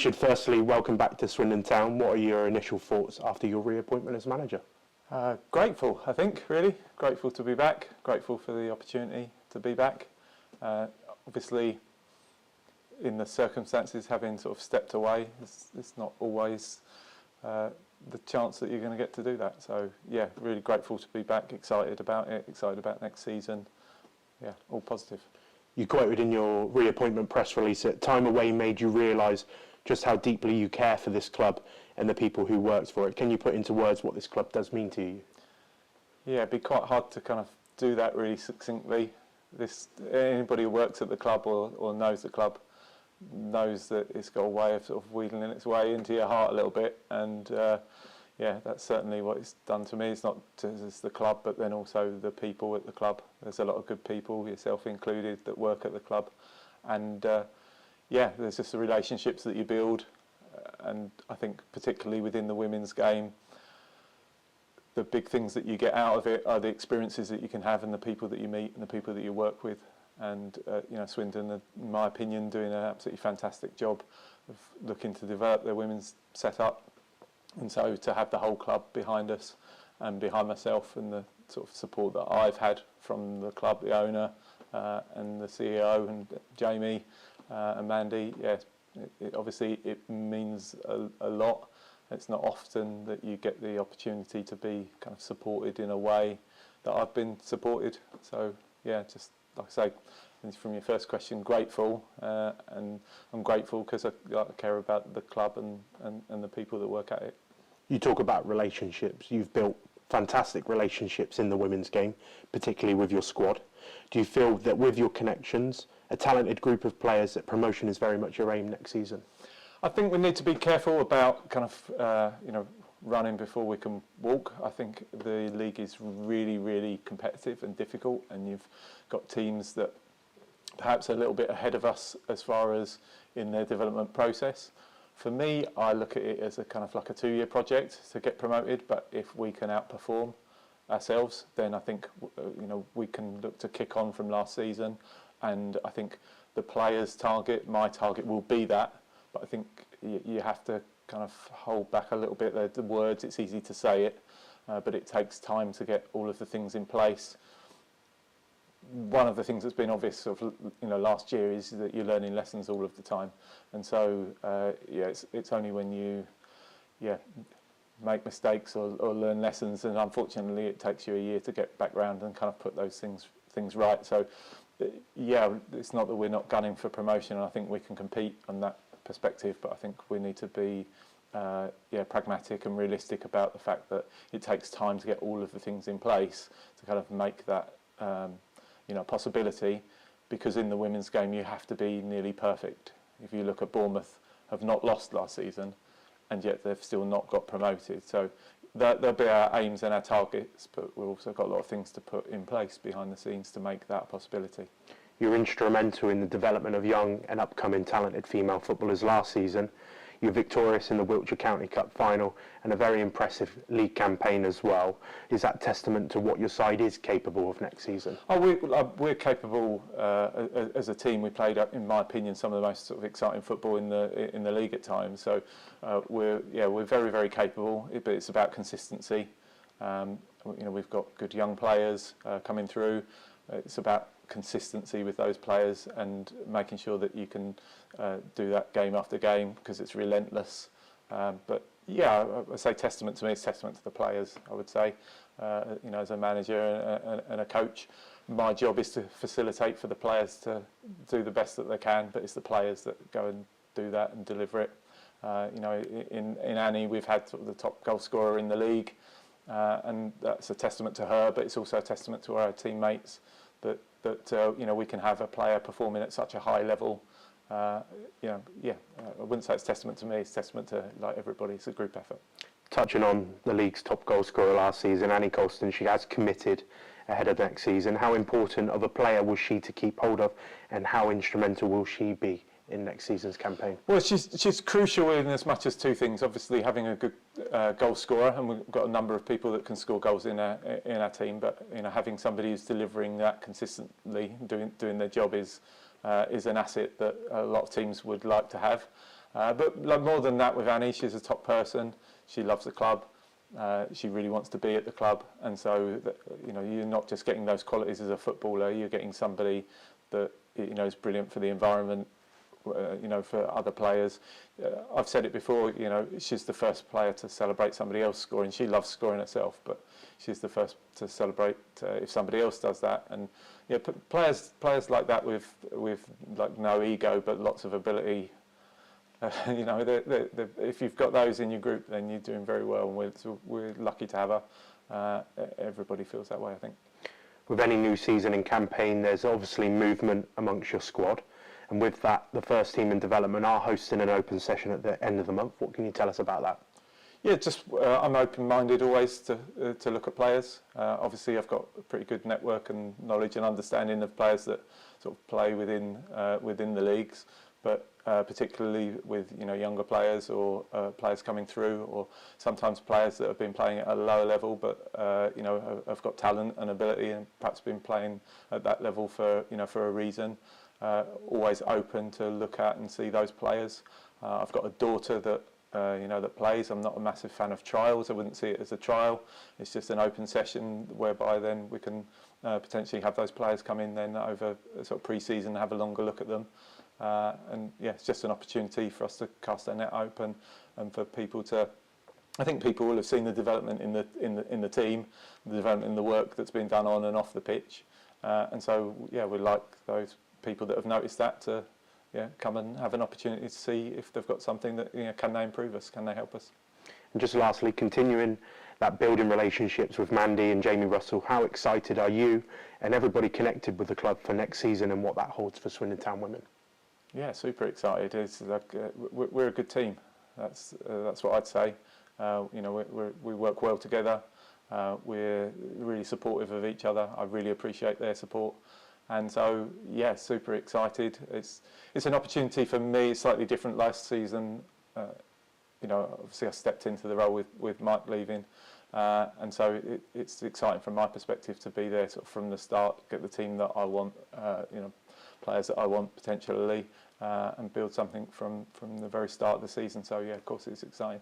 Richard, firstly, welcome back to Swindon Town. What are your initial thoughts after your reappointment as manager? Grateful, I think, really. Grateful to be back. Grateful for the opportunity to be back. Obviously, in the circumstances, having sort of stepped away, it's not always the chance that you're going to get to do that. So, yeah, really grateful to be back. Excited about it. Excited about next season. Yeah, all positive. You quoted in your reappointment press release that time away made you realise just how deeply you care for this club and the people who worked for it. Can you put into words what this club does mean to you? Yeah, it'd be quite hard to kind of do that really succinctly. Anybody who works at the club or knows the club knows that it's got a way of sort of wheedling its way into your heart a little bit, and yeah, that's certainly what it's done to me. It's not just the club, but then also the people at the club. There's a lot of good people, yourself included, that work at the club, and yeah, there's just the relationships that you build, and I think particularly within the women's game, the big things that you get out of it are the experiences that you can have and the people that you meet and the people that you work with. And you know, Swindon, in my opinion, doing an absolutely fantastic job of looking to develop their women's setup. And so to have the whole club behind us and behind myself and the sort of support that I've had from the club, the owner and the CEO and Jamie and Mandy, yeah, obviously it means a lot. It's not often that you get the opportunity to be kind of supported in a way that I've been supported. So yeah, just like I say, from your first question, grateful, and I'm grateful because I care about the club and the people that work at it. You talk about relationships. You've built fantastic relationships in the women's game, particularly with your squad. Do you feel that with your connections, a talented group of players, that promotion is very much your aim next season? I think we need to be careful about kind of, you know, running before we can walk. I think the league is really, really competitive and difficult, and you've got teams that perhaps are a little bit ahead of us as far as in their development process. For me, I look at it as a kind of like a 2-year project to get promoted, but if we can outperform ourselves, then I think, you know, we can look to kick on from last season, and I think the players' target, my target, will be that. But I think you have to kind of hold back a little bit. The words, it's easy to say it, but it takes time to get all of the things in place. One of the things that's been obvious sort of, you know, last year is that you're learning lessons all of the time. And so, yeah, it's only when you, yeah, make mistakes or learn lessons, and unfortunately it takes you a year to get back round and kind of put those things right. So, yeah, it's not that we're not gunning for promotion, and I think we can compete on that perspective, but I think we need to be yeah, pragmatic and realistic about the fact that it takes time to get all of the things in place to kind of make that you know, possibility, because in the women's game you have to be nearly perfect. If you look at Bournemouth, have not lost last season, and yet they've still not got promoted. So that'll be our aims and our targets, but we've also got a lot of things to put in place behind the scenes to make that a possibility. You're instrumental in the development of young and upcoming talented female footballers last season. You're victorious in the Wiltshire County Cup final and a very impressive league campaign as well. Is that testament to what your side is capable of next season? Oh, we're capable as a team. We played, in my opinion, some of the most sort of exciting football in the league at times. So we're very, very capable. But it's about consistency. You know, we've got good young players coming through. It's about consistency with those players and making sure that you can do that game after game, because it's relentless. But yeah, I say testament to me, it's testament to the players, I would say. You know, as a manager and a coach, my job is to facilitate for the players to do the best that they can, but it's the players that go and do that and deliver it. You know, in Annie, we've had sort of the top goal scorer in the league, and that's a testament to her, but it's also a testament to our teammates that you know, we can have a player performing at such a high level. You know, yeah, I wouldn't say it's testament to me, it's testament to like everybody. It's a group effort. Touching on the league's top goal scorer last season, Annie Colston, she has committed ahead of next season. How important of a player was she to keep hold of, and how instrumental will she be in next season's campaign? Well, she's crucial in as much as two things. Obviously, having a good goal scorer, and we've got a number of people that can score goals in our team. But you know, having somebody who's delivering that consistently, doing their job is an asset that a lot of teams would like to have. But like, more than that, with Annie, she's a top person. She loves the club. She really wants to be at the club, and so you're not just getting those qualities as a footballer. You're getting somebody that is brilliant for the environment. For other players. I've said it before, she's the first player to celebrate somebody else scoring. She loves scoring herself, but she's the first to celebrate if somebody else does that. And players like that with like no ego but lots of ability. If you've got those in your group, then you're doing very well, and we're lucky to have her. Everybody feels that way, I think. With any new season and campaign, there's obviously movement amongst your squad. And with that, the first team in development are hosting an open session at the end of the month. What can you tell us about that? Yeah, just I'm open-minded always to look at players. Obviously, I've got a pretty good network and knowledge and understanding of players that sort of play within the leagues, but particularly with younger players or players coming through, or sometimes players that have been playing at a lower level, but have got talent and ability and perhaps been playing at that level for a reason. Always open to look at and see those players. I've got a daughter that that plays. I'm not a massive fan of trials. I wouldn't see it as a trial. It's just an open session whereby then we can potentially have those players come in then over sort of pre-season and have a longer look at them. It's just an opportunity for us to cast our net open and for people to. I think people will have seen the development in the team, the development in the work that's been done on and off the pitch, and so we like those people that have noticed that to come and have an opportunity to see if they've got something that can they improve us, can they help us. And just lastly, continuing that building relationships with Mandy and Jamie Russell, how excited are you and everybody connected with the club for next season and what that holds for Swindon Town women? Yeah, super excited. It's like we're a good team. That's what I'd say. We work well together. We're really supportive of each other. I really appreciate their support. And so, super excited. It's an opportunity for me. It's slightly different last season. Obviously I stepped into the role with Mike leaving, and so it's exciting from my perspective to be there sort of from the start, get the team that I want, players that I want potentially, and build something from the very start of the season. So of course it's exciting.